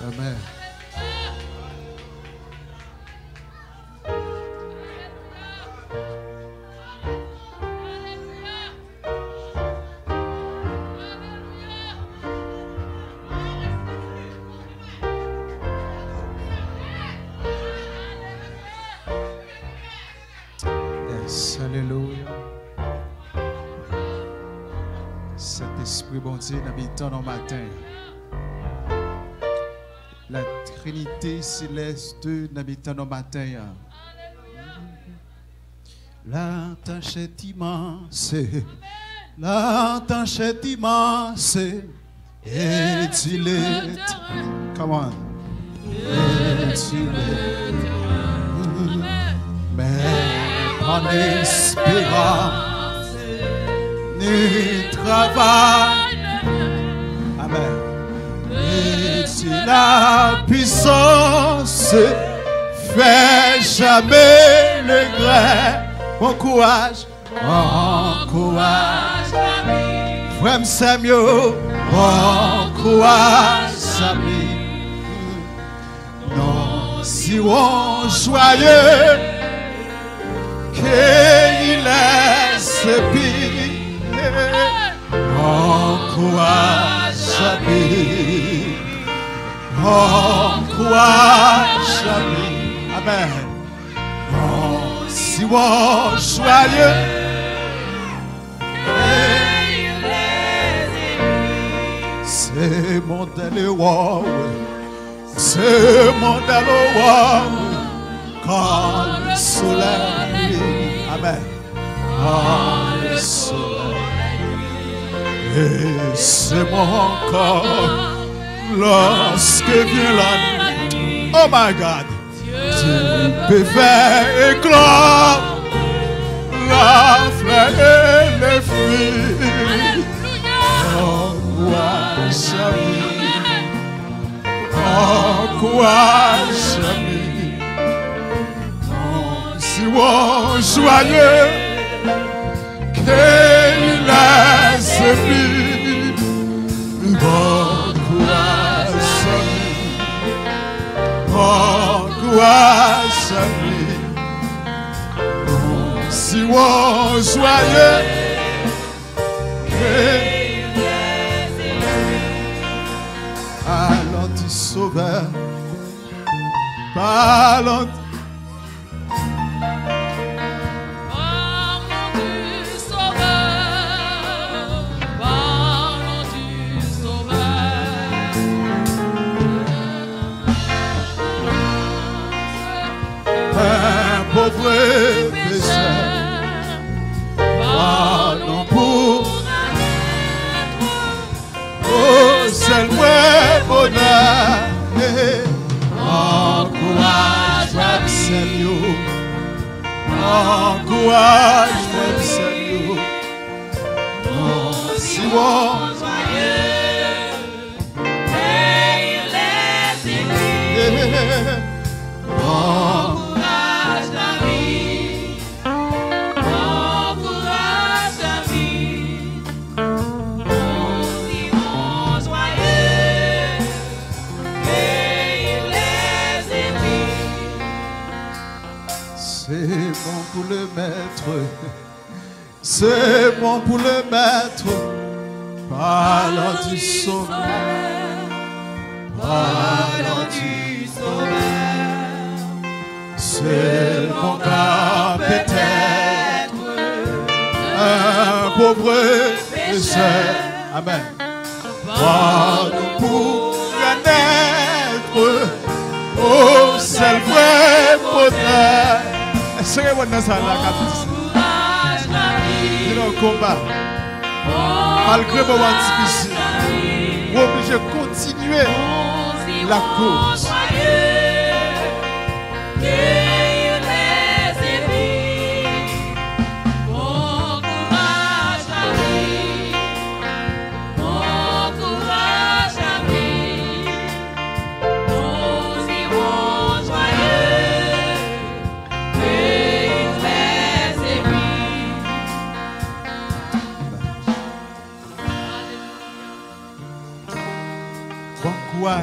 Amen. Yes, alléluia. Cet esprit bon Dieu n'habitant dans le matin. La Trinité céleste n'habitant dans le matin. La tâche est immense. La tâche est immense. Et il est. Come on. Et il est. Mais en espérance, ni travail. Amen. Et si la puissance fait jamais le gré, bon courage, frère Samuel, bon courage, ami. Non, si on joyeux, qu'il est pire, encourage ami, encourage ami. Amen. Oh, si on joyeux, c'est mon déléwao, c'est mon déléwao, quand le soleil. Amen. Quand le soleil. Et c'est mon corps lorsque vient la nuit. Oh my God. Tu peux faire éclore la fleur et les fruits. Encourage ami. Encourage ami. Si on joyeux qu'il laisse vivre, bon courage ami, bon courage ami. Si on joyeux qu'il laisse vivre, allons du sauveur, parlons. Pauvre pécheur, pardon pour oh, c'est le bonheur. Encourage, frère Seigneur. Encourage, frère Seigneur. Oh, si on pour le maître, c'est bon pour le maître, parlant du sauveur, parlant du sauveur, c'est mon cas peut-être, un pauvre pécheur, amen, pardon pour un être, oh c'est le vrai bonheur. C'est bon dans ça là, il est au combat. Malgré le moment difficile, vous êtes obligé de continuer la course.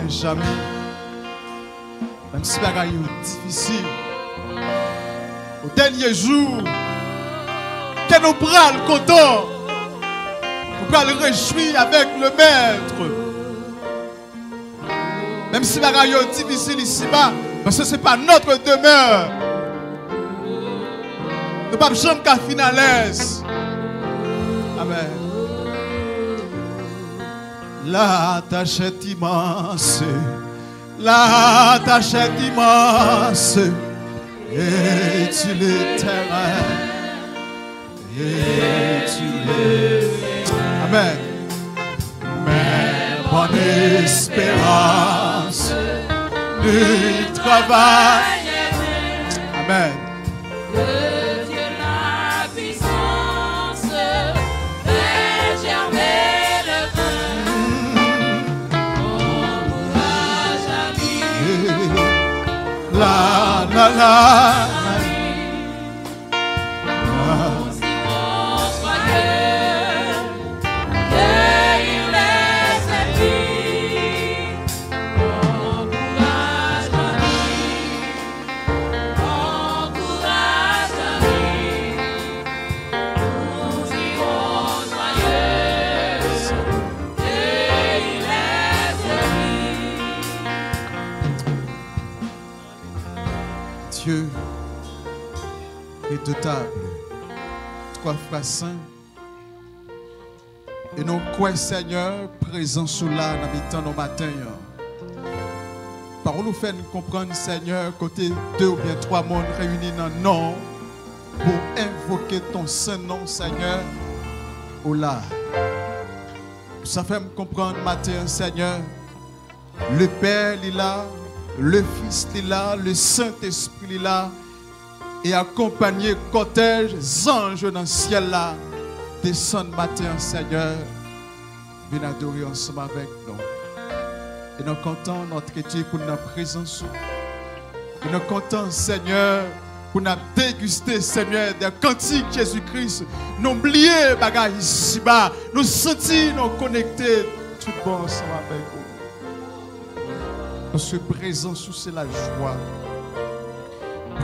Jamais Même si la vie est difficile, au dernier jour, que nous prenons content, nous prenons le réjouir avec le Maître. Même si la vie est difficile ici-bas, parce que ce n'est pas notre demeure. Nous ne pouvons jamais qu'à finalaise. Amen. La tâche est immense. La tâche est immense. Et tu l'éternel. Et tu l'éternel. Amen. Mais bonne espérance du travail. Amen. La la la. Dieu redoutable, trois fois saint, et nous croyons Seigneur présent sous là dans habitant nos matins. Parole nous fait nous comprendre Seigneur côté deux ou bien trois mondes réunis dans nom pour invoquer ton saint nom Seigneur au là. Ça fait me comprendre matin Seigneur, le Père il est là. Le Fils est là, le Saint-Esprit est là, et accompagné cortège, anges dans le ciel là, descendent matin, Seigneur, viens adorer ensemble avec nous. Et nous comptons notre Dieu pour notre présence. Et nous comptons, Seigneur, pour nous déguster, Seigneur, des cantiques Jésus-Christ. Nous oublier bagaille ici-bas, nous sentir, nous connecter, tout bon ensemble avec vous. Parce que présent sous c'est la joie.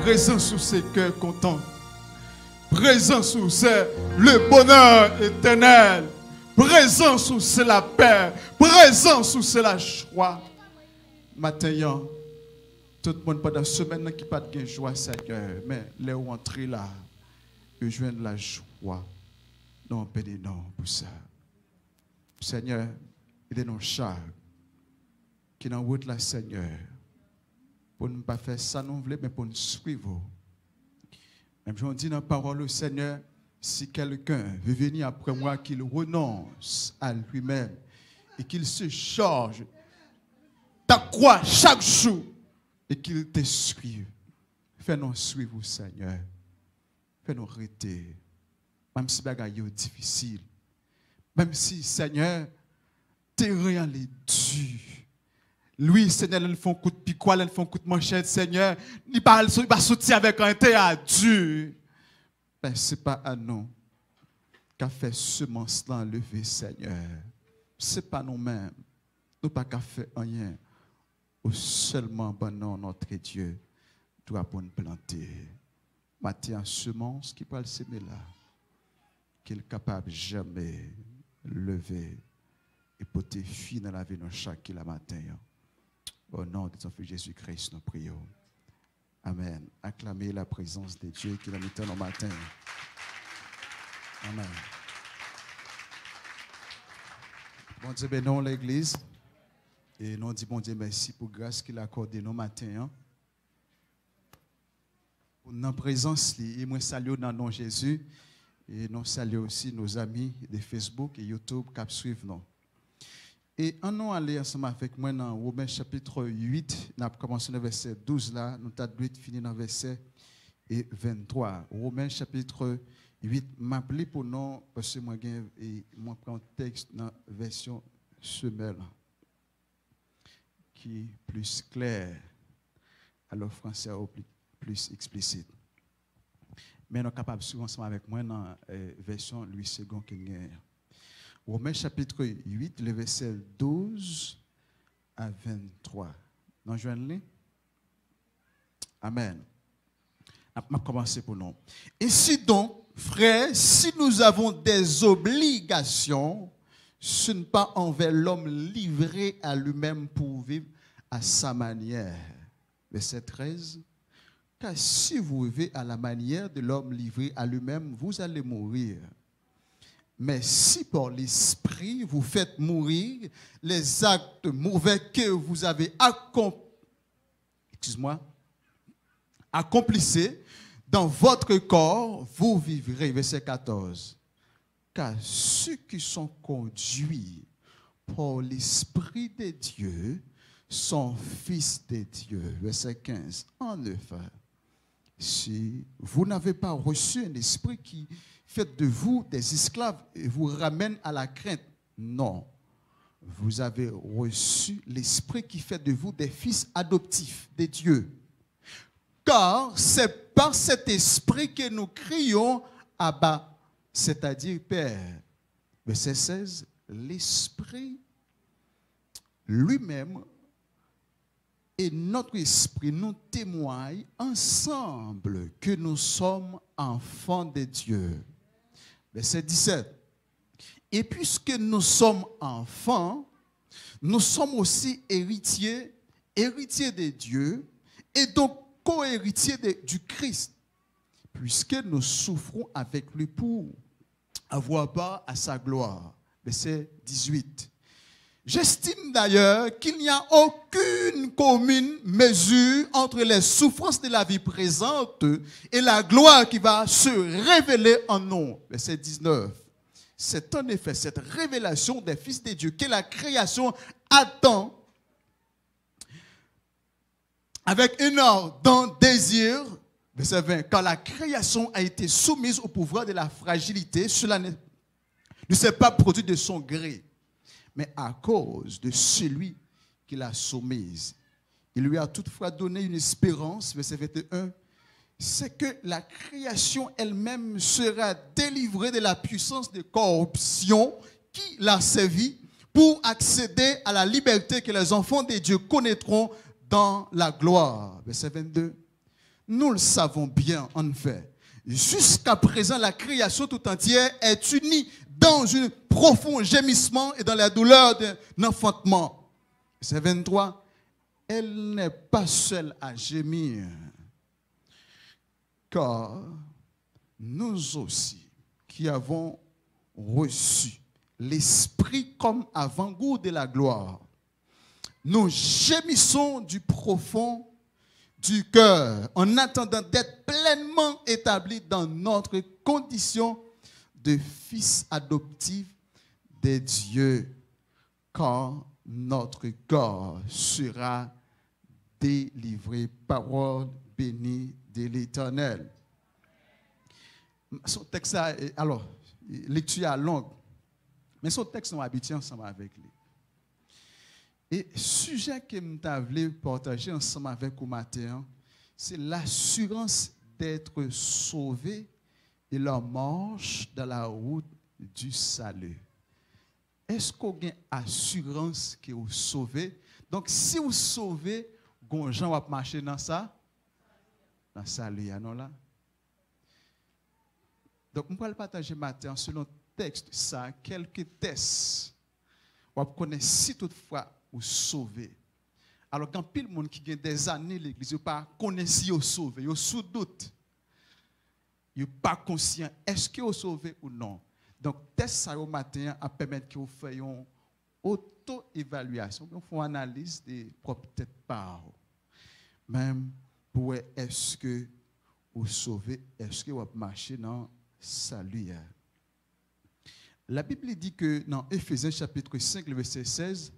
Présent sous c'est cœurs contents. Présent sous c'est le bonheur éternel. Présent sous c'est la paix. Présent sous c'est la joie. Matin, tout le monde pendant la semaine qui n'a pas de joie, Seigneur. Mais les où entrer là, ils joignent la joie. Non, béni non pour ça. Seigneur, il est nos charges. Qui dans route la Seigneur pour ne pas faire ça nous voulons mais pour nous suivre. Même je dis dans la parole au Seigneur, si quelqu'un veut venir après moi, qu'il renonce à lui-même et qu'il se charge ta croix chaque jour et qu'il te suive. Fais-nous suivre, Seigneur. Fais-nous arrêter. Même si bagaille est difficile. Même si, Seigneur, terrain est dur. Lui, Seigneur, il fait un coup de picoile, il fait un coup de manchette, Seigneur. Il va sortir avec un terrain dur. Mais ce n'est pas à nous qu'a fait semence-là lever, Seigneur. Ce n'est pas nous-mêmes. Nous pas qu'à faire rien. Ou seulement, bon nom, notre Dieu, doit pour nous planter. Matin, semence qui peut le semer là, qu'il est capable jamais lever et porter fin dans la vie de chaque matin. Au nom de ton Fils Jésus-Christ, nous prions. Amen. Acclamez la présence de Dieu qui l'a mis dans le matin. Amen. Bon Dieu, bénissons l'Église. Et nous disons, bon Dieu, merci pour la grâce qu'il a accordée nos matins. Pour notre présence, et moi salue dans le nom de Jésus. Et nous saluons aussi nos amis de Facebook et YouTube qui suivent nous. Et en nous aller ensemble avec moi dans Romains chapitre 8, nous avons commencé dans le verset 12 là, nous avons fini dans le verset 23. Romains chapitre 8, m'appeler pour nous, parce que moi prends un texte dans la version semelle qui est plus clair, alors français plus explicite. Mais nous sommes capables de suivre ensemble avec moi dans la version Louis II qui est. Romains chapitre 8, le verset 12 à 23. Nous joignons. Amen. On va commencer pour nous. Ainsi donc, frères, si nous avons des obligations, ce n'est pas envers l'homme livré à lui-même pour vivre à sa manière. Verset 13. Car si vous vivez à la manière de l'homme livré à lui-même, vous allez mourir. Mais si par l'esprit vous faites mourir les actes mauvais que vous avez accomplissez dans votre corps, vous vivrez. Verset 14. Car ceux qui sont conduits par l'esprit de Dieu sont fils de Dieu. Verset 15. En effet, si vous n'avez pas reçu un esprit qui fait de vous des esclaves et vous ramène à la crainte, non. Vous avez reçu l'esprit qui fait de vous des fils adoptifs de Dieu. Car c'est par cet esprit que nous crions Abba, c'est-à-dire Père. Verset 16, l'esprit lui-même et notre esprit nous témoignent ensemble que nous sommes enfants de Dieu. Verset 17. Et puisque nous sommes enfants, nous sommes aussi héritiers de Dieu et donc co-héritiers du Christ, puisque nous souffrons avec lui pour avoir part à sa gloire. Verset 18. J'estime d'ailleurs qu'il n'y a aucune commune mesure entre les souffrances de la vie présente et la gloire qui va se révéler en nous. Verset 19. C'est en effet cette révélation des fils de Dieu que la création attend avec un ardent désir. Verset 20. Quand la création a été soumise au pouvoir de la fragilité, cela ne s'est pas produit de son gré, mais à cause de celui qui l'a soumise. Il lui a toutefois donné une espérance, verset 21, c'est que la création elle-même sera délivrée de la puissance de corruption qui l'a servi pour accéder à la liberté que les enfants de Dieu connaîtront dans la gloire. Verset 22. Nous le savons bien, en fait. Jusqu'à présent, la création tout entière est unie dans un profond gémissement et dans la douleur d'un enfantement. Verset 23. Elle n'est pas seule à gémir, car nous aussi, qui avons reçu l'Esprit comme avant-goût de la gloire, nous gémissons du profond du cœur en attendant d'être pleinement établis dans notre condition de fils adoptifs de Dieu, quand notre corps sera délivré. Parole bénie de l'Éternel. Son texte, alors, lecture longue, mais son texte, nous habitons ensemble avec lui. Et le sujet que je voulais partager ensemble avec vous matin, c'est l'assurance d'être sauvé et la marche dans la route du salut. Est-ce qu'on a une assurance que vous sauvez? Donc, si vous sauvez, vous va marcher dans ça? Dans le salut, non là? Donc, on va le partager matin selon le texte, ça, quelques tests. On connaît si toutefois vous sauvez. Alors, quand pile monde qui a des années l'église, vous pas connaît si vous sauvez, vous sous doute. Vous pas conscient, est-ce que vous sauvez ou non? Donc, test ça au matin à permettre que vous fassiez une auto-évaluation, vous faites une analyse des propres têtes par même pour est-ce que vous sauvez, est-ce que vous marchez dans le salut. La Bible dit que dans Éphésiens chapitre 5, le verset 16,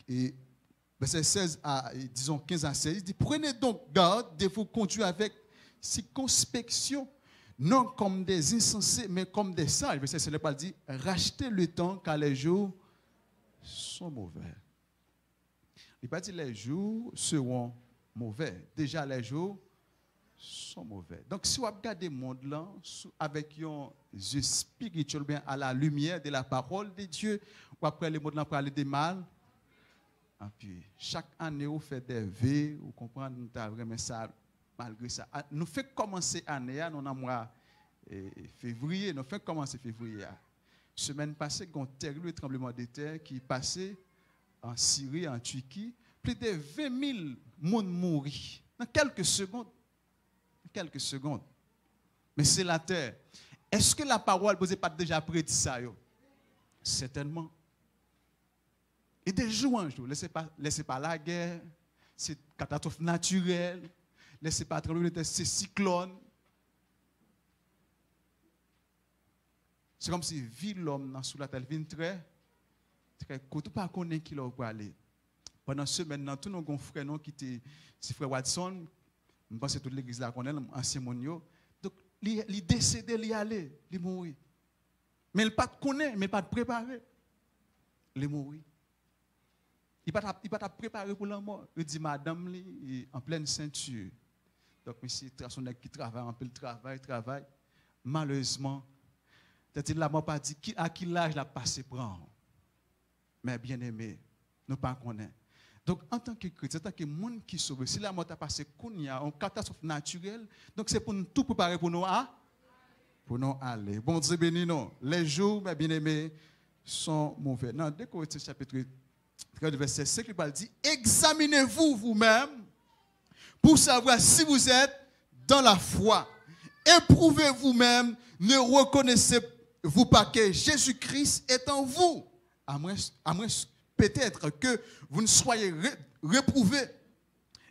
et verset 16 à, disons 15 à 16, il dit, prenez donc garde de vous conduire avec circonspection, non comme des insensés, mais comme des sages. Verset 16, il dit, rachetez le temps car les jours sont mauvais. Il pas dit les jours seront mauvais. Déjà les jours sont mauvais. Donc si vous regardez le monde là avec un yeux spirituel, bien à la lumière de la parole de Dieu, ou après le monde là parler de mal, Et puis, chaque année, on fait des vœux, vous comprenez, nous avons vraiment ça, malgré ça. Nous faisons commencer l'année, nous avons mois février, nous faisons commencer février. Semaine passée, il y a un terrible tremblement de terre qui est passé en Syrie, en Turquie. Plus de 20 000 personnes mourent dans quelques secondes. Quelques secondes. Mais c'est la terre. Est-ce que la parole vous pas déjà prédit ça? Certainement. Et de jour en jour, laissez pas la guerre, c'est catastrophe naturelle, laissez pas trembler de terre, c'est cyclone. C'est comme si vie l'homme sous la terre vient très court, pas connaître qui leur aller. Pendant ce maintenant tous nos frères qui étaient c'est frère Watson, je pense que toute l'église là connaît ancien monio. Donc il décédé, il aller, il mourir. Mais il pas connaît, mais pas préparé. Il mourir. Il pas préparé pour la mort. Il dit madame li en pleine ceinture. Donc monsieur son qui travaille en plein travail. Malheureusement c'est-à-dire la mort pas dit à qui l'âge l'a passé prendre. Mais bien aimé, nous pas connaît. Donc en tant que chrétien, en tant que monde qui sauve, si la mort a passé kounya, une catastrophe naturelle, donc c'est pour nous tout préparer pour nous aller. Bon Dieu béni nous. Les jours, mes bien-aimés, sont mauvais. Dans 2 Corinthiens chapitre 13 verset 5, il dit examinez-vous vous-même pour savoir si vous êtes dans la foi. Éprouvez vous-même, ne reconnaissez-vous pas que Jésus-Christ est en vous, à moins peut-être que vous ne soyez réprouvés.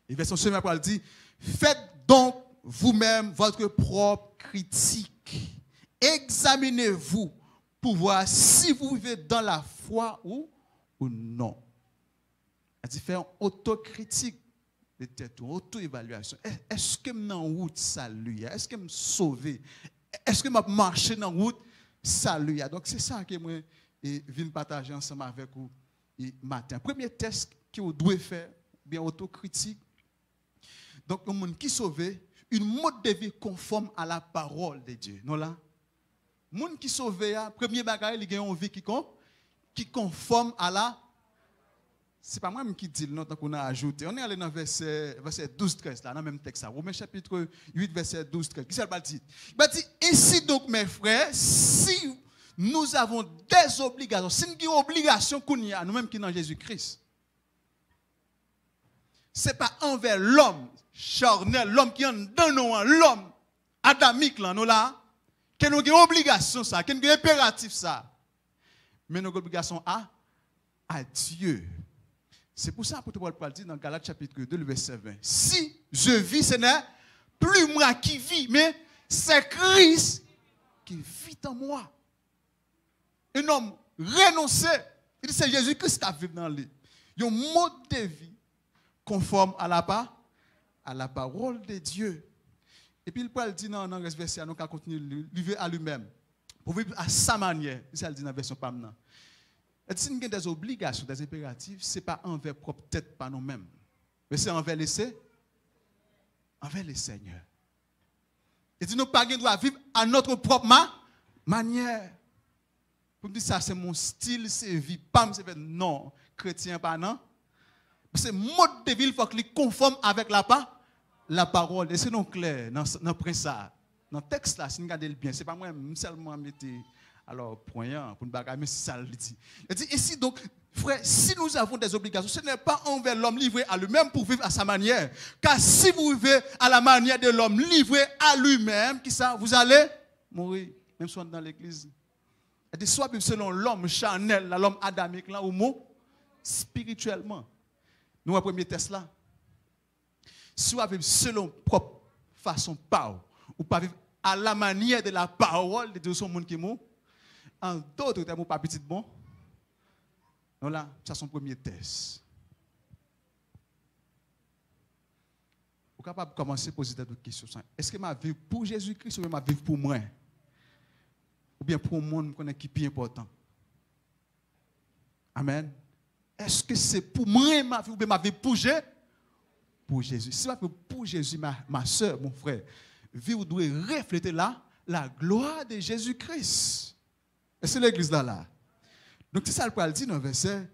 Et verset 7 dit, faites donc vous-même votre propre critique. Examinez-vous pour voir si vous vivez dans la foi ou non. Elle dit, faire une autocritique. Auto-évaluation. Est-ce que je suis en route salut? Est-ce que je suis sauvé? Est-ce que je marche dans la route salut? Donc c'est ça que moi viens partager ensemble avec vous matin. Premier test que vous devez faire, bien autocritique. Donc un monde qui sauvé, une mode de vie conforme à la parole de Dieu. Non là? Monde qui sauvé, premier bagage, il a une vie qui conforme à la. C'est pas moi qui dis le nom qu'on a ajouté. On est allé dans verset 12-13, là, dans le même texte. Romains chapitre 8, verset 12-13. Qui ça va dire? Il va dire, ainsi donc, mes frères, si nous avons des obligations, si nous avons des obligations qu'on y a, nous-mêmes qui sommes dans Jésus-Christ, ce n'est pas envers l'homme charnel, l'homme qui est dans nous, l'homme adamique, là, nous là, que nous avons obligation, ça, que nous avons impératif, ça. Mais nous avons obligation à Dieu. C'est pour ça que l'apôtre Paul dit dans Galates chapitre 2, le verset 20. Si je vis, ce n'est plus moi qui vis, mais c'est Christ qui vit en moi. Un homme renoncé. Il dit c'est Jésus-Christ qui vit dans lui. Il y a un mode de vie conforme à la parole de Dieu. Et puis Paul dit dans le verset, nous allons continuer de vivre à lui-même. Pour vivre à sa manière. C'est ça dit dans la version Pamna. Et si nous avons des obligations, des impératifs, ce n'est pas envers propre tête, pas nous-mêmes. Mais c'est envers les Seigneurs. Et si nous ne pouvons pas vivre à notre propre manière. Pour dire ça, c'est mon style, c'est vie. Pam, c'est non, chrétien, pas non. C'est mode de vie, il faut qu'il conforme avec la parole. Et c'est non clair dans le prince. Dans le texte là, si nous regardons bien, ce n'est pas moi seulement mettre. Alors, point pour ne pas mais c'est ça le dit. Il dit ici donc, frère, si nous avons des obligations, ce n'est pas envers l'homme livré à lui-même pour vivre à sa manière. Car si vous vivez à la manière de l'homme livré à lui-même, qui ça, vous allez mourir, même si on est dans l'église. Il dit soit vivre selon l'homme charnel, l'homme adamique, là, ou mot spirituellement. Nous, un premier test là. Soit vivre selon propre façon parole, ou pas vivre à la manière de la parole de Dieu, son monde qui mourent. En d'autres termes, pas petit bon. Donc là, ça c'est son premier test. Vous êtes capable de commencer à poser des questions. Est-ce que ma vie pour Jésus-Christ ou ma vie pour moi? Ou bien pour le monde qui est plus important? Amen. Est-ce que c'est pour moi ma vie ou bien ma vie pour Jésus? Pour Jésus. Si ma vie pour Jésus, ma soeur, mon frère, vie vous devez refléter la gloire de Jésus-Christ. Et c'est l'église là. Donc c'est ça le Paul dit dans le verset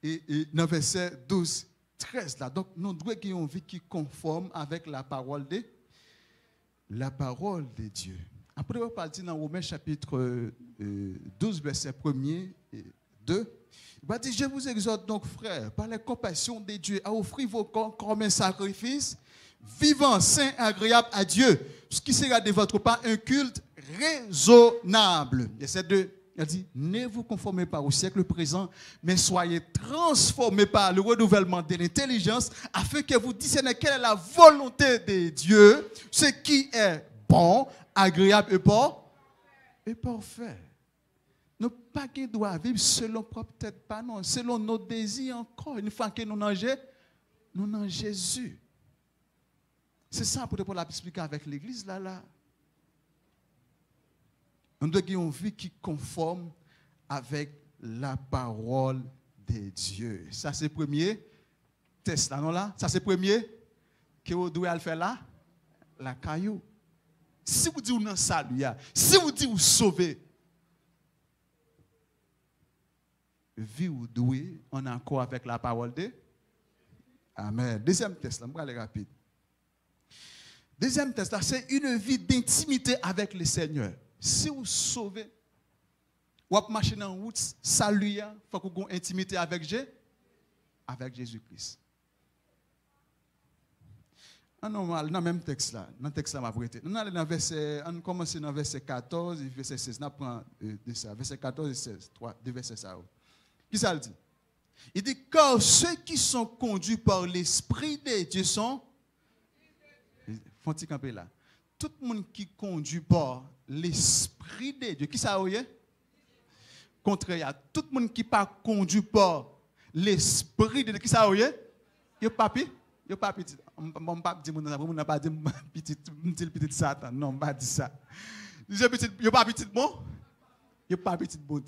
Et dans verset 12, 13 là, donc nous devons avoir une vie qui conforme avec la parole de Dieu. Après, on parle dans Romains chapitre 12, verset 1er et 2. Il va dire, je vous exhorte donc, frères, par la compassion de Dieu, à offrir vos corps comme un sacrifice vivant, saint, agréable à Dieu, ce qui sera de votre part un culte raisonnable. Verset 2, il dit, ne vous conformez pas au siècle présent, mais soyez transformés par le renouvellement de l'intelligence, afin que vous discerniez quelle est la volonté de Dieu, ce qui est bon, agréable et parfait. Nous pas qui doit vivre selon propre tête, pas non, selon nos désirs encore. Une fois que nous en Jésus. C'est ça pour l'expliquer avec l'église là. On doit avoir une vie qui conforme avec la parole de Dieu. Ça c'est le premier test là, non là? Ça c'est le premier que vous devez faire là, la caillou. Si vous dites vous dans salut, si vous dites vous sauvez, vie ou doué en accord avec la parole de Amen. Deuxième test, là, je vais aller rapide. Deuxième test, là, c'est une vie d'intimité avec le Seigneur. Si vous sauvez, vous marchez dans la route, salut, il faut que vous ayez une intimité avec Jésus-Christ. Dans le même texte là, dans le texte là, on commence dans verset 14 et verset 16. On apprend de ça, verset 14 et 16, deux versets ça. Qui ça le dit? Il dit, car ceux qui sont conduits par l'Esprit de Dieu sont... Font-ils camper là? Tout le monde qui conduit par l'Esprit de Dieu, qui ça a? Contraire, tout le monde qui pas conduit par l'Esprit de Dieu, qui ça a? Yo papi? Yo pas petit. On pas dire on n'a pas dit petit Satan. Non, on pas dit ça. Yo pas petit bon? Yo pas petit bon.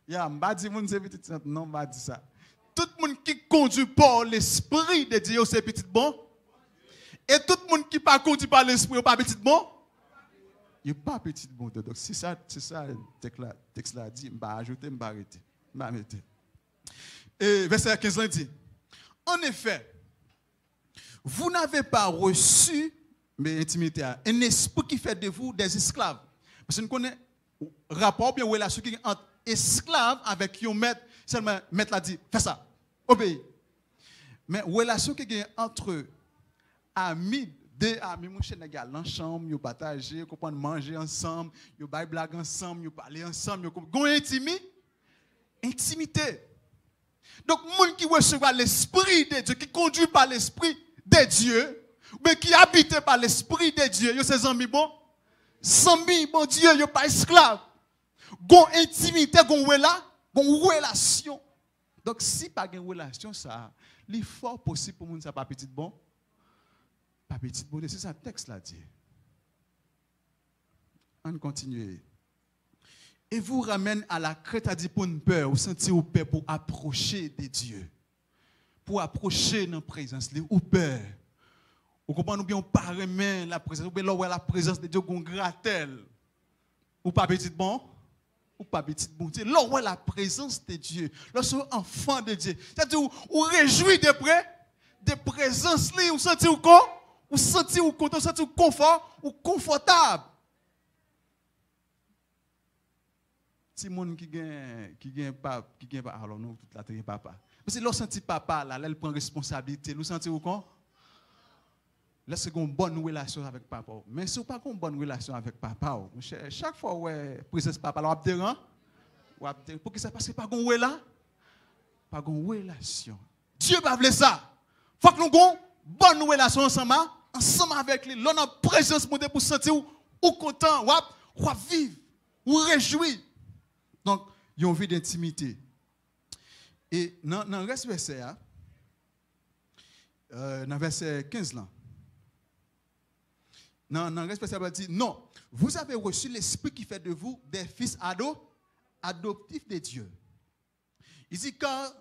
Ya, m'a dit mon c'est petit non m'a dit ça. Tout le monde qui conduit par l'Esprit de Dieu c'est petit bon. Et tout le monde qui pas conduit par l'Esprit pas petit bon. Il pas petit bon. Donc c'est ça texte là dit, m'a ajouter, m'a arrêter. M'a mettre. Et verset 15 là dit, en effet, vous n'avez pas reçu mais intimité un esprit qui fait de vous des esclaves. Parce que nous connaissons rapport bien relation qui entre esclave avec un maître, seulement maître l'a dit, fais ça, obéis. Mais relation qui est entre amis, deux amis, mon cher nèg dans chambre, yo partager, comprendre manger ensemble, yo bail blague ensemble, yo parler ensemble, yo gon intimité. Donc monde qui recevoir l'esprit de Dieu, qui conduit par l'esprit de Dieu, mais qui habite par l'esprit de Dieu, yo ses amis bon, amis bon Dieu, yo pas esclave. Gon intimité, gon relation. Donc si pas une relation ça, il fort possible pour moun ça pas petit bon. Pas petit bon, c'est ça texte là dit. On continue. Et vous ramène à la crête à dire pour une peur, ou sentir ou peur pour approcher de Dieu. Pour approcher dans la présence ou peur. Vous comprenez bien on pas remet la présence, ou bien la présence de Dieu gon gratel. Ou pas petit bon? Ou pas petit bon Dieu. Là où est la présence de Dieu, lorsque vous enfant de Dieu, c'est-à-dire vous réjouissez de présence là, vous sentez ou quoi? Vous sentez ou content, vous sentez ou confort ou confortable. Si monde qui gagne pas alors nous toute la terre papa. Parce que lorsque senti papa là, il prend responsabilité, nous sentez ou quoi? Là, c'est une bonne relation avec papa. Mais si vous n'avez pas une bonne relation avec papa, chaque fois que vous présence papa, vous avez dérange. Pour que ça passe, pas une relation. Dieu va vouloir ça. Il faut que nous ayons une bonne relation ensemble avec lui. Là, notre présence pour sentir ou content, ou vivre, ou réjouir. Donc, il y a une vie d'intimité. Et dans le reste verset, dans verset 15 là, non, responsable dit non. Vous avez reçu l'esprit qui fait de vous des fils adoptifs de Dieu. Il dit quand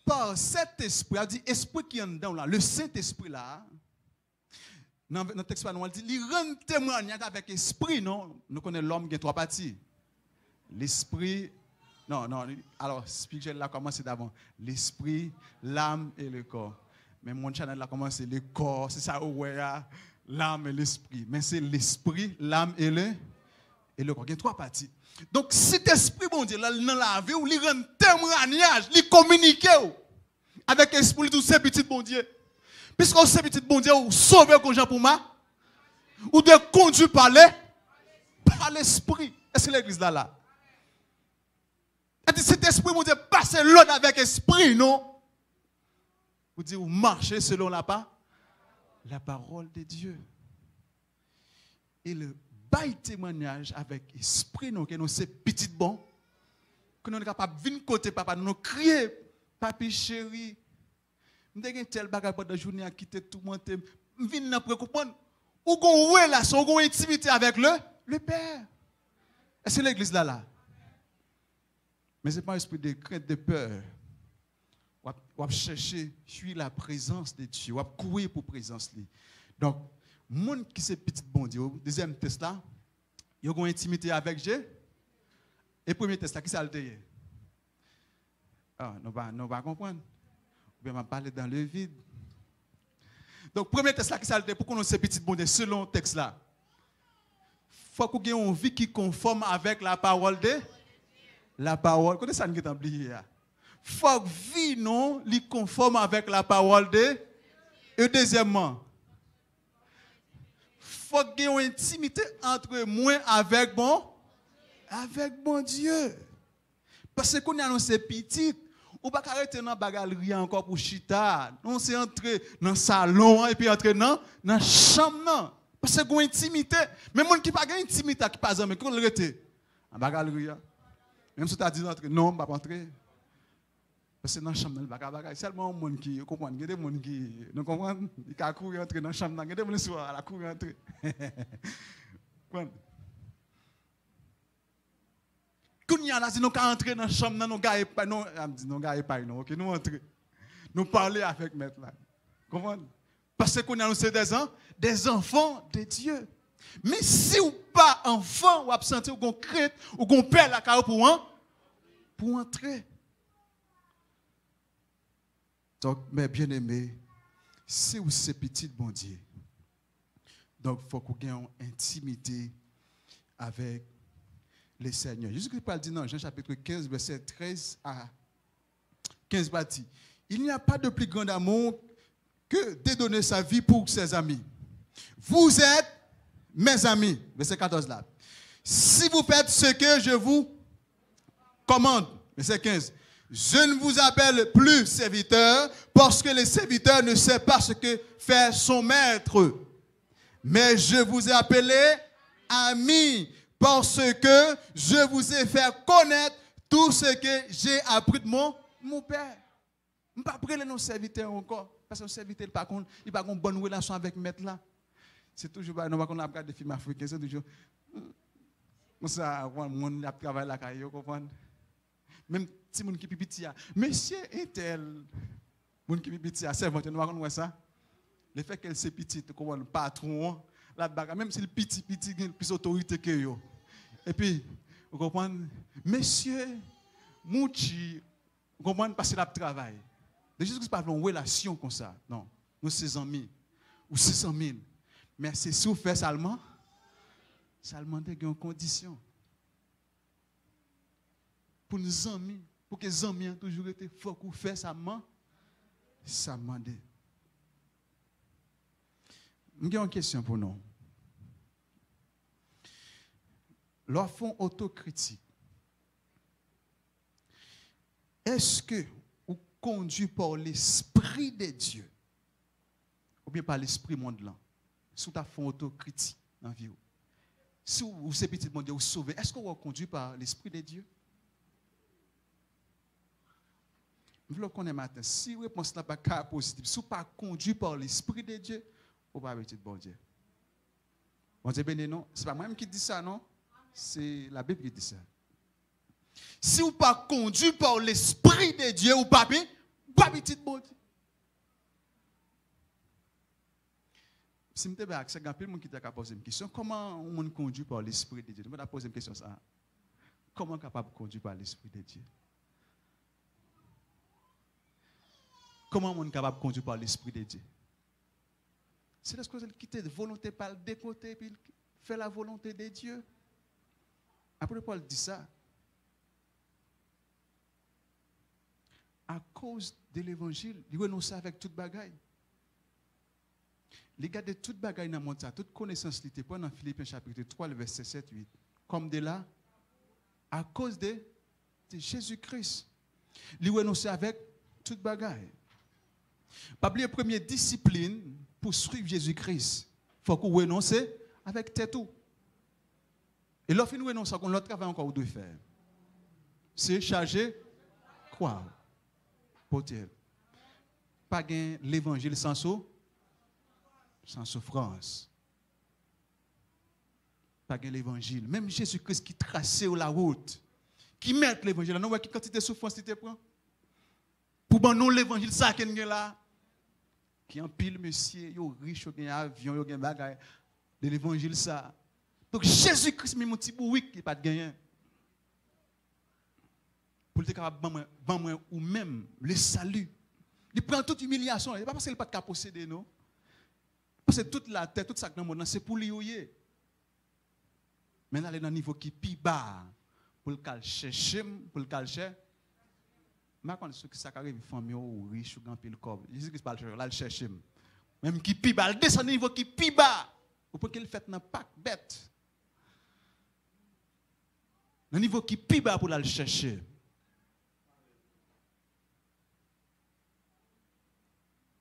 par cet esprit, il dit esprit qui est dedans là, le Saint-Esprit là, dans notre texte il dit il rend témoignage avec esprit non. Nous connaissons l'homme qui a trois parties. L'esprit Non, non. Alors, spirituel là commence d'avant. L'esprit, l'âme et le corps. Mais mon channel là commence le corps. C'est ça, ouais, l'âme et l'esprit. Mais c'est l'esprit, l'âme et le corps. Il y a trois parties. Donc, cet esprit, bon Dieu, là, dans la vie, il rend témoignage, il communique avec l'esprit de tous ces petits bon Dieu. Puisque ces petits bon Dieu, vous sauvez les gens pour moi, ou de conduire par l'esprit. Est-ce que l'église là? Cet esprit, mon Dieu, passe l'autre avec esprit, non? Vous dites, vous marchez selon la parole de Dieu. Et le bail témoignage avec esprit, nous, que nous sommes petits bons, que nous sommes capables de venir côté papa, nous crier, papi chéri, nous avons tel bagage pendant la journée à quitter tout le monde, nous venons pour comprendre, ou qu'on relation, ou qu'on intimité avec le Père. Est-ce que l'église là? Mais ce n'est pas un esprit de crainte, de peur. On va chercher, fuir la présence de Dieu. On va courir pour la présence de Dieu. Donc, les gens qui sont petits bon Dieu, deuxième test là, ils ont une intimité avec Dieu. Et premier test là, qui ça le dit? Ah, nous ne pas comprendre. Ou bien on va parler dans le vide. Donc, premier test là, qui ça le dit? Pour qu'on ait ces petits bon Dieu, selon le texte là, il faut qu'on ait une vie qui conforme avec la parole de la parole. Comment ça nous est oublié? Il faut que vie non, li conforme avec la parole de. Et deuxièmement, faut qu'il y ait une intimité entre moi avec bon Dieu. Parce que quand on a ces petites, on ne peut pas arrêter dans la bagarre encore pour chita. On s'est entré dans le salon et puis entrer dans la chambre. Parce que qu'on intimité. Mais les gens qui n'ont pas d'intimité, qui pas mais qu'on le rete en bagarre. Même si tu as dit d'entrer, non, on ne va pas entrer. Parce que dans la chambre, il n'y a pas de bagage. Seulement les gens qui comprennent. Il y a des gens qui ne comprennent pas. Ils ont couru entrer dans la chambre. Il y a des gens qui ont couru entrer. Quand il y a là, si nous entrons dans la chambre, nous gars pas, non, nous gars pas, non, ok, nous entrons. Nous parler avec maître là. Comprenez? Parce qu'on a des enfants de Dieu. Mais si ou pas enfant, ou absent, ou qu'on crée, ou qu'on perd la carrière pour entrer. Donc, mes bien-aimés, si vous êtes petit, bon Dieu, donc il faut qu'on ait une intimité avec le Seigneur. Jésus-Christ dit dans Jean chapitre 15, verset 13 à 15, dit, il n'y a pas de plus grand amour que de donner sa vie pour ses amis. Vous êtes mes amis, verset 14 là. Si vous faites ce que je vous commande, verset 15, je ne vous appelle plus serviteur parce que le serviteur ne sait pas ce que fait son maître. Mais je vous ai appelé ami parce que je vous ai fait connaître tout ce que j'ai appris de mon Père. Je ne vais pas appeler nos serviteurs encore. Parce que nos serviteurs, ils n'ont pas une bonne relation avec le maître là. C'est toujours, nous ne pas des films africains, c'est toujours. Ça, on a travaillé la carrière, vous comprenez? Même si mon qui petit, monsieur est tel, mon qui petit, c'est vrai, nous ne ça. Le fait qu'elle c'est petit, comme patron, la bagarre, même si le petit, il a plus d'autorité que yo. Et puis, vous comprenez? Monsieur, Mouchi, vous comprenez? Parce qu'il a travaillé. Les gens qui parlent en relation comme ça. Non, nous 600 000 ou 600 000. Mais c'est si vous faites seulement des conditions. Pour nos amis, pour que les amis aient toujours été forts, qu'on fait ça demande. J'ai une question pour nous. L'enfant autocritique, est-ce que vous conduit par l'Esprit de Dieu ou bien par l'Esprit monde là? Si vous avez fait autocritique dans la vie, si vous êtes petit monde, vous sauvez, est-ce que vous êtes conduit par l'Esprit de Dieu? Je veux qu'on ait matin. Si vous réponse n'est pas positive, si vous pas conduit par l'Esprit de Dieu, vous ne pouvez pas être bon Dieu. Bon Dieu béni, non? Ce n'est pas moi-même qui dis ça, non? C'est la Bible qui dit ça. Si vous pas conduit par l'Esprit de Dieu, vous ne pouvez pas être bon Dieu. Si je me accès, il y a plein de gens qui t'a posé une question. Comment on conduit par l'Esprit de Dieu? Je vais poser une question ça. Comment capable de conduire par l'Esprit de Dieu? Comment on est capable de conduire par l'Esprit de Dieu? C'est lorsque vous quittez la volonté par le décoté, puis fait la volonté de Dieu. Après, Paul dit ça. À cause de l'évangile, il renonce avec toute bagaille. Il garde toute bagaille dans le monde, toute connaissance, il était dans Philippiens chapitre 3, le verset 7, 8. Comme de là, à cause de Jésus-Christ. Il renonce avec toute bagaille. Pas oublier la première discipline pour suivre Jésus-Christ. Il faut qu'on renonce avec tête tout. Et lorsque nous renonçons, l'autre travail encore doit faire. C'est charger, croire. Porter. Pas gagner l'évangile sans souffrance. Pas gagner l'évangile. Même Jésus-Christ qui traçait la route, qui met l'évangile, non, qui quantité de souffrance il te prend. Pour ben non l'évangile ça qu'il y a là, qui en pile monsieur, yo riche, yo un avion, yo un bagage, de l'évangile ça. Donc Jésus-Christ même un petit bout qui pas de gagner. Pour être capable de ou même le salut. Il prend toute humiliation. Ce n'est pas parce qu'il n'a pas de posséder, non. Parce que toute la terre, tout ça dans le monde, c'est pour lui. Maintenant, il est dans un niveau qui est plus bas. Pour le chercher, pour le chercher. Mais quand ça arrive, famille ou riche ou grand pile corps, il dit que c'est pas le chercher. Même qui est plus bas, il descend à un niveau qui est plus bas. Pour qu'il fait dans pas bête. Un niveau qui est plus bas pour le chercher.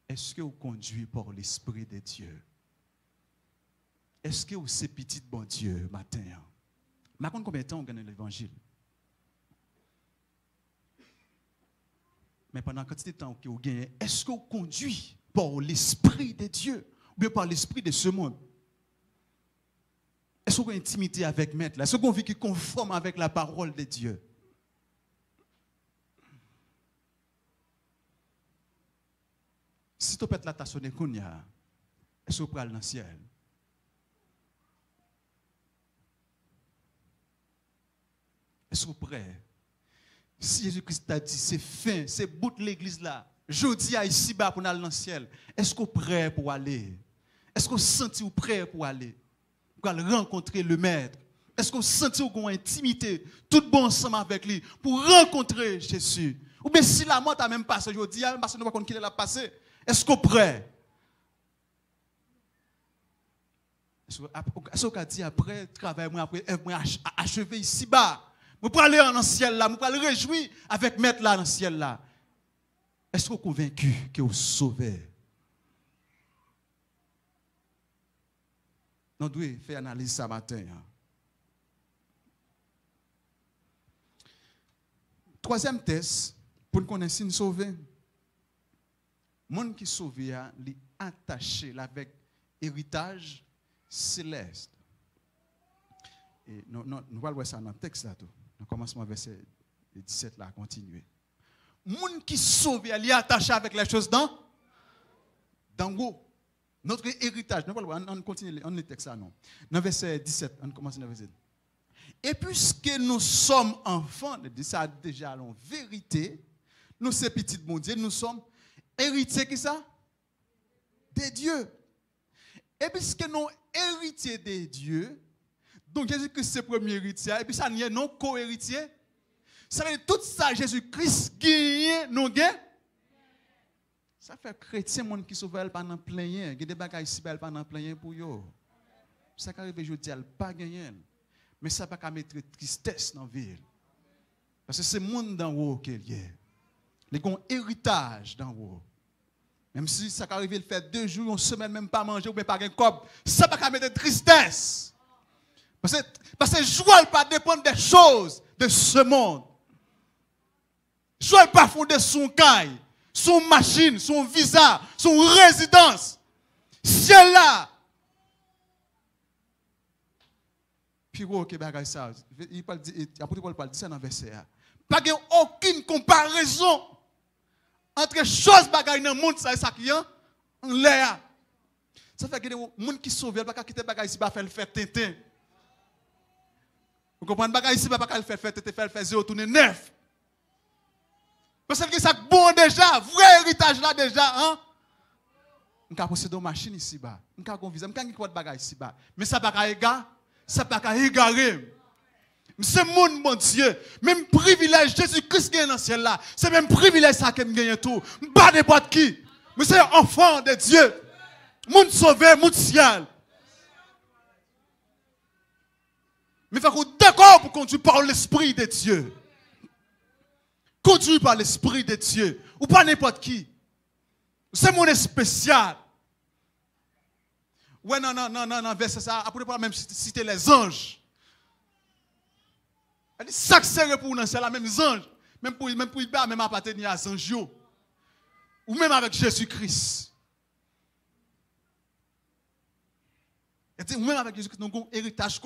Est-ce que vous conduisez par l'Esprit de Dieu? Est-ce que vous êtes petit bon Dieu matin? Je ne sais pas combien de temps on gagne l'évangile. Mais pendant quantité de temps que vous gagnez, est-ce que vous conduisez par l'Esprit de Dieu ou bien par l'Esprit de ce monde? Est-ce que vous avez une intimité avec Maître? Est-ce que vous vivez conforme avec la parole de Dieu? Si tu peux être là, tu as sonné, est-ce que vous prenez dans le ciel? Est-ce que vous prêts? Si Jésus-Christ t'a dit, c'est fin, c'est bout de l'église là, jeudi à ici-bas pour aller dans le ciel, est-ce que vous prêts pour aller? Est-ce que vous sentez prêt pour aller? Pour aller rencontrer le Maître? Est-ce que vous sentez une intimité, tout bon ensemble avec lui, pour rencontrer Jésus? Ou bien si la mort a même passé aujourd'hui, parce que nous ne savons pas qui l'a passé. Est-ce qu'on est prêt? Est-ce qu'on dit après travail, après achever ici-bas? Je peux aller dans le ciel là, je peux aller réjouir avec Maître là dans le ciel là. Est-ce qu'on est convaincu que vous sauvez? Nous devons faire analyse ce matin. Troisième test, pour nous connaître si nous sauvons. Le monde qui sauve est attaché avec héritage céleste. Et nous allons voir ça dans le texte là. Nous commençons verset 17 là, à continuer. Le monde qui sauve est attaché avec les choses d'en haut. Notre héritage, on continue on le texte là non. Dans verset 17, on commence dans verset 17. Et puisque nous sommes enfants, ça déjà en vérité, nous c'est petits bon Dieu, nous sommes héritiers qui ça? De Dieu. Et puisque nous héritiers de Dieu, donc Jésus-Christ c'est le premier héritier, et puis ça n'y est non co-héritier. Ça veut dire tout ça, Jésus-Christ gagne, nous gagne. Ça fait chrétien, monde qui sauve elle pas dans plein. Il y a des bagages ici, elle pas dans plein pour yo. Ça qui arrive aujourd'hui, elle pas gagner. Mais ça pas mettre tristesse dans la ville. Parce que c'est le monde d'en haut qu'il y a. Les gens ont héritage d'en haut. Même si ça arrive, il fait 2 jours, une semaine, même pas manger ou même pas un cop, ça pas mettre tristesse. Parce que joie pas dépendre des choses de ce monde. Joie pas fondé son caille, son machine, son visa, son résidence. C'est là. Puis ok bagay ça. Il parle Paul parle de ça dans verset. Pas aucune comparaison entre choses bagay dans le monde ça et ça qui en l'air. Ça fait que les gens qui sauvent pas quitter bagay ici pas faire le faire tintin. Vous comprenez? Bagay ici, pas qu'elle fait 0 tourner 9. Parce que ça bon déjà, vrai héritage là déjà, hein? On a possédé une machine ici bas. On a un visa, on a une bagay ici bas. Mais ça pas égaré, ça pas égaré. C'est mon Dieu, même privilège Jésus-Christ qui est dans le ciel là, c'est même privilège ça que me gagne tout. Pas n'importe qui. Mais c'est enfant de Dieu. Mon sauvé, mon ciel. Mais il faut qu'on d'accord pour conduire par l'Esprit de Dieu. Conduire par l'Esprit de Dieu. Ou pas n'importe qui. C'est mon spécial. Ouais, non, verset ça. Après, pas même citer les anges. Elle dit, ça c'est pour nous, c'est la même ange. Même pour même appartenir à ange. Ou même avec Jésus-Christ. Elle dit, ou même avec Jésus-Christ, nous avons un héritage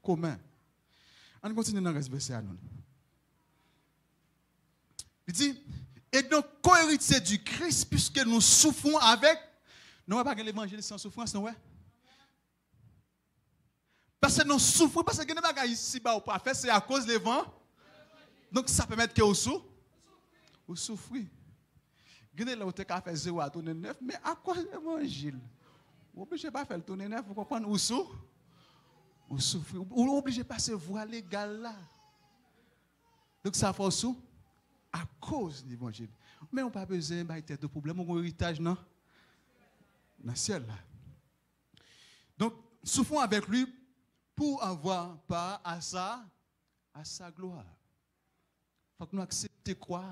commun. On continue dans le verset à nous. Il dit, et donc, co-héritiers du Christ, puisque nous souffrons avec. Nous n'avons pas l'évangile sans souffrance, non? Parce que nous souffrons, parce que nous n'avons pas ici, c'est à cause des vents. Donc, ça permet que vous souffrez. Vous avez là, vous avez fait 0 à tourner 9, mais à cause de l'évangile. Vous n'obligez pas à faire le tourner 9, vous comprenez? Vous souffrez. Vous n'obligez pas à se voir légal là. Donc, ça fait aussi à cause de l'évangile. Mais on n'a pas besoin de problème, on a un héritage dans le ciel là. Donc, souffrons avec lui pour avoir part à sa gloire. Il faut que nous acceptions quoi.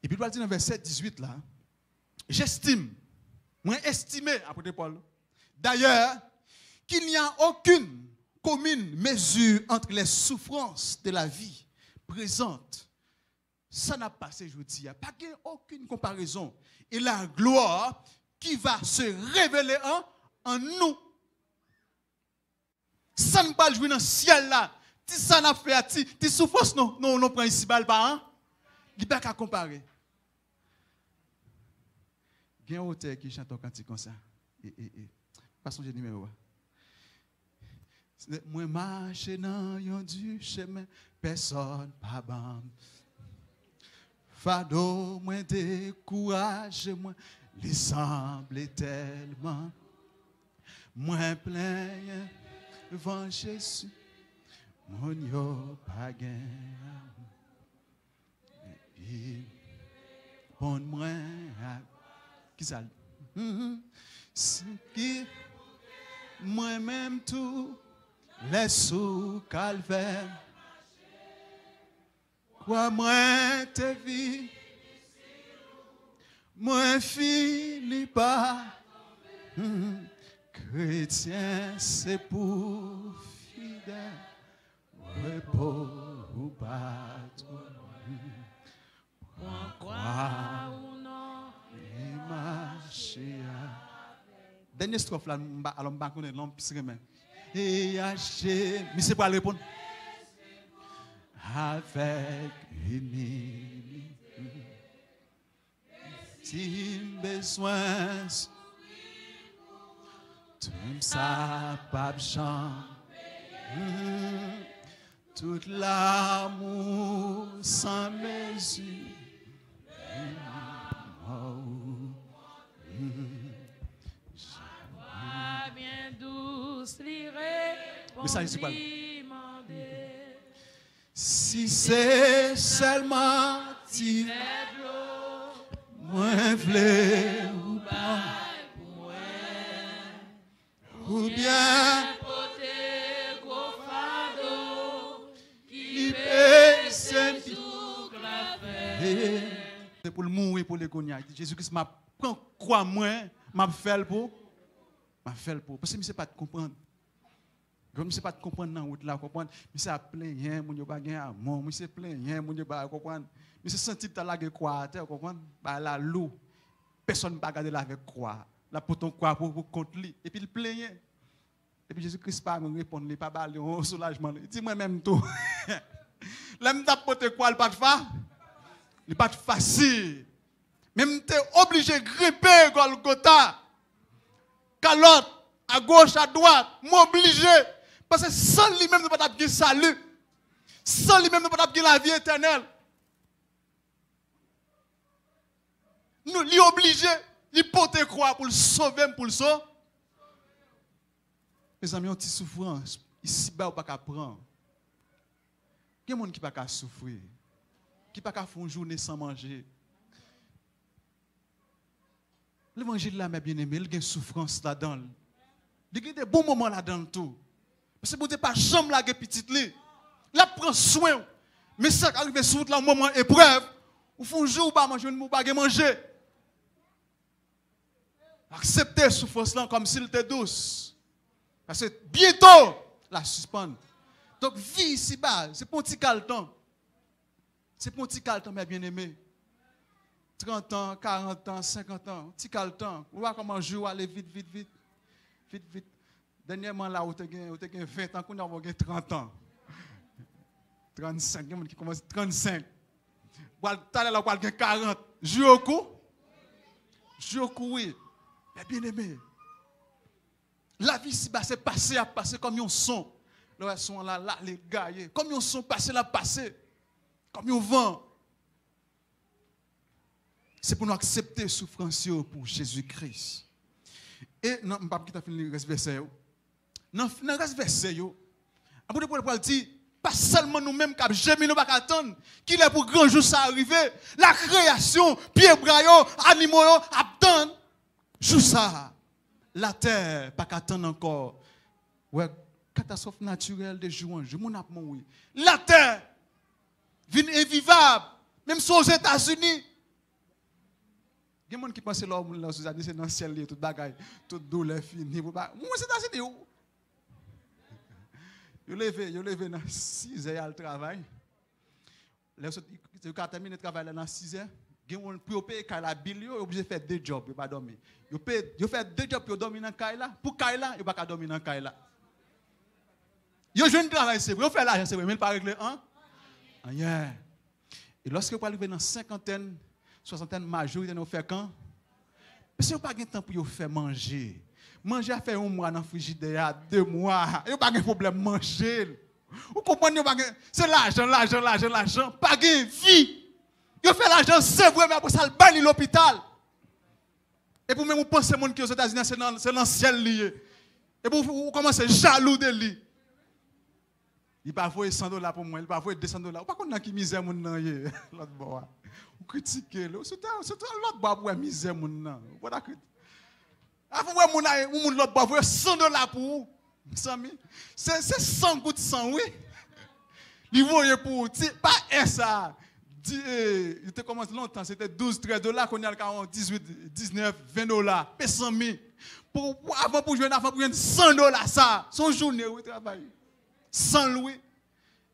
Et puis, il doit dire dans le verset 18 là, j'estime, moi estimé, après Paul, d'ailleurs, qu'il n'y a aucune commune mesure entre les souffrances de la vie présente. Ça n'a pas passé, je vous dis, il n'y a pas aucune comparaison. Et la gloire qui va se révéler en nous. Ça ne pas jouer dans le ciel là. Si ça n'a fait, si souffrance non principal pas, hein? Il n'y a pas qu'à comparer. Il y a un auteur qui chante un cantique comme ça. Passons au numéro. Moi marche dans yon du chemin, personne pas bam. Fado, moi décourage, moi, il semble tellement. Moi plein devant Jésus, mon yo pas gain. Et bon moi, qui ça? Qui moi-même tout. Les sous calvaire, quoi moi te vis, moi finis pas. Chrétien, c'est pour fidèle, repos ou pas trop. Pourquoi ou non, et marcher. Dernière strophe là, alors je vais l'homme qui se remet. Et haché, mais c'est pas répondre. Avec humilité, si besoin, tout ça pas chanter. Tout l'amour sans mesure. Bien douce, lirée, mais ça, c'est pas. Si c'est seulement tu moins v'lé ou pas, ou bien qui pèse c'est pour le mourir pour les cognac. Jésus-Christ m'a prend quoi moi, m'a fait pour. Parce que je ne sais pas te comprendre. Je ne sais pas te comprendre dans la route là, comprendre. Je sais plein, mon Dieu, pas gain amour. Je sais plein, mon Dieu, pas comprendre. Je sais sentir ta la quoi, comprendre. Bah la loup. Personne ne peut garder la avec quoi. La pour ton quoi pour contre lui. Et puis il plaignait. Et puis Jésus-Christ pas me répondre, il pas baler au soulagement. Il dit moi même tout. L'aime tapoter quoi, il pas de fa. Il pas facile. Même tu es obligé de grimper Golgotha. Calotte, à gauche, à droite, m'obliger. Parce que sans lui-même, nous ne pouvons pas avoir salut. Sans lui-même, nous ne pouvons pas avoir la vie éternelle. Nous, lui obligé, lui porter croix pour le sauver, pour le sauver. Mes amis, on a souffrance. Ici, on ne peut pas prendre. Il y a des gens qui ne peuvent pas souffrir. Qui ne peuvent pas faire une journée sans manger. L'évangile là, mes bien-aimés, il y a une souffrance là-dedans. Il y a des bons moments là-dedans tout. Parce que vous n'êtes pas jamais la petite li. Là, prend soin. Mais ça arrive sur le moment épreuve, ou faut un jour ou pas manger, ou pas manger. Acceptez la souffrance là comme s'il était douce. Parce que bientôt, la suspendre. Donc, vie ici-bas, c'est pour un petit temps. C'est pour un petit temps, mes bien-aimés. 30 ans, 40 ans, 50 ans, petit temps. On va comment jouer, aller vite. Dernièrement, là, où tu as 20 ans, qu'on a 30 ans. 35, il y a des gens qui commencent 35. Tout à l'heure, on a 40. Jouer au coup? Jouer au coup, oui. Mais bien aimé. La vie ici, c'est passé à passer comme un son. Le son là, les gars, comme un son passé à passer. Comme un vent. C'est pour nous accepter la souffrance pour Jésus-Christ. Et non, je ne vais pas quitter le reste verset. Dans le reste verset, après Paul dit, pas seulement nous-mêmes qui jamais nous pas attendre qu'il est pour grand jour ça arriver. La création, pieds braillons, animaux attendent. Jour ça. La terre pas attendre encore. Ouais, catastrophe naturelle de jour en jour, mon ap mourir. La terre vient invivable, même si aux États-Unis. Il y a des gens qui pensent que l'homme c'est dans le ciel, tout bagaille, tout douleur fini. Moi, c'est dans les États-Unis. Je levé dans 6 heures le travail. Quand termine le travail dans 6 heures, pour payer la bille, il est obligé de faire 2 jobs, il ne pas dormir. Il fait 2 jobs pour dormir dans le caille là. Pour caille là, il ne va pas dormir dans le caille là. Il a un travail, c'est vrai. Il fait l'argent, c'est vrai, mais il ne pas régler un. Rien. Et lorsque vous arrivez dans 50, 60, majorité, vous faites quand? Parce que vous n'avez pas de temps pour faire manger. Manger a fait 1 mois dans le frigidaire, 2 mois. Il n'y a pas de problème de manger. Vous comprenez? C'est l'argent. Pas de vie. Il fait l'argent, c'est vrai, mais après ça, il banni l'hôpital. Et pour même vous pensez que aux États-Unis, c'est dans le ciel lié. Et pour vous commencez jaloux de lui. Il va avoir $100 pour moi, il va avoir $200. Pas qu'on a qui misère mon nan l'autre bois. Vous critiquez là, c'est l'autre bois pour misère mon nan. Voilà que avant mon l'autre bois avoir $100 pour vous. C'est 100 gouttes de sang, oui. Il voyait pour pas ça. Il te commence longtemps, c'était $12-13 qu'on a le 18, 19, $20. Paye 100 000. Avant pour jouer $100 ça. Son journée, oui, travail. 100 louis.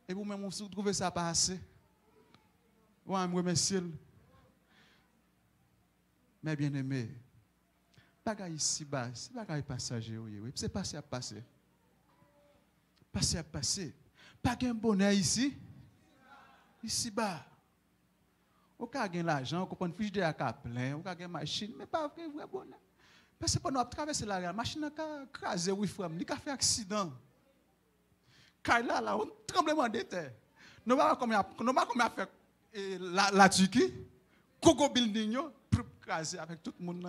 Et vous-même, vous trouvez ça pas assez. Ouais, je remercie. Mais bien aimé, bagaille ici bas, c'est bagaille passager, oui. C'est passé à passer. Passé à passer. Pas qu'un bonheur ici. Ici bas. Vous avez gagné l'argent, vous comprenez, fiche de la plein, vous avez gagné machine, mais pas un vrai bonheur. Parce que pendant que vous traversez la machine a crasé, oui, frère, il a fait accident. Car là, un tremblement de terre. Nous ne pouvons pas faire la Turquie, Coco Building, pour craser avec tout le monde.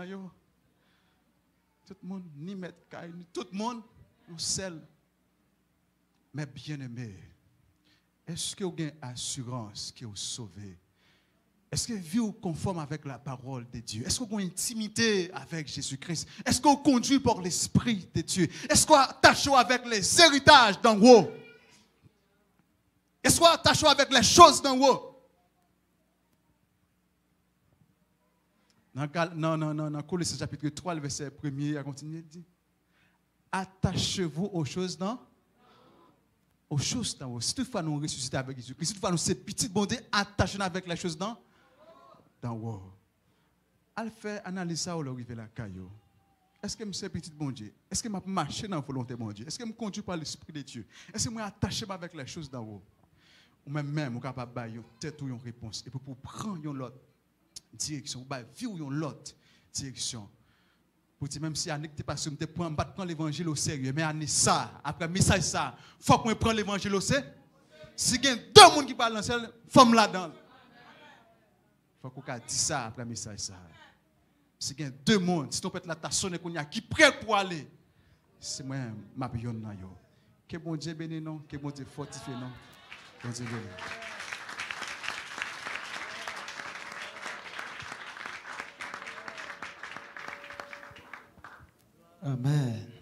Tout le monde, ni mettre tout le monde, nous seul. Mais bien aimé, est-ce que vous avez une assurance que vous sauvez? Est-ce que vous vivez conforme avec la parole de Dieu? Est-ce que vous avez une intimité avec Jésus-Christ? Est-ce que vous conduisez par l'Esprit de Dieu? Est-ce que vous attachez avec les héritages d'en haut? Est-ce que vous attachez avec les choses d'en haut? Non. Colossiens chapitre 3, le verset 1er, il continue de dire. Attachez-vous aux choses d'en haut. Aux choses d'en haut. Si toutefois nous ressuscitons avec Jésus, si toutefois nous ces petites bontés, attachons avec les choses d'en haut. Elle fait analyse ça ou l'arrivée la caillou. Est-ce que je suis petit bon Dieu? Est-ce que je marche dans la volonté de mon Dieu? Est-ce que je me conduis par l'Esprit de Dieu? Est-ce que je suis attaché avec les choses d'en haut? Ou même, je suis capable de faire tête ou une réponse. Et pour prendre une autre direction, ou vivre une autre direction. Pour dire, même si Annick t'es pas sûr, je prends l'évangile au sérieux. Mais Annick, ça, après message ça, il faut qu'on prenne l'évangile au sérieux. Si il y a deux personnes qui parlent dans celle, femme là-dedans. Il faut qu'on dise ça après message ça. Si il y a deux personnes, si tu peux être là, tu as sonné qu'on y a qui prêt pour aller. C'est moi, ma bionne là yo. Que bon Dieu bénisse non, que bon Dieu fortifie non. Bon Dieu bénisse. Amen.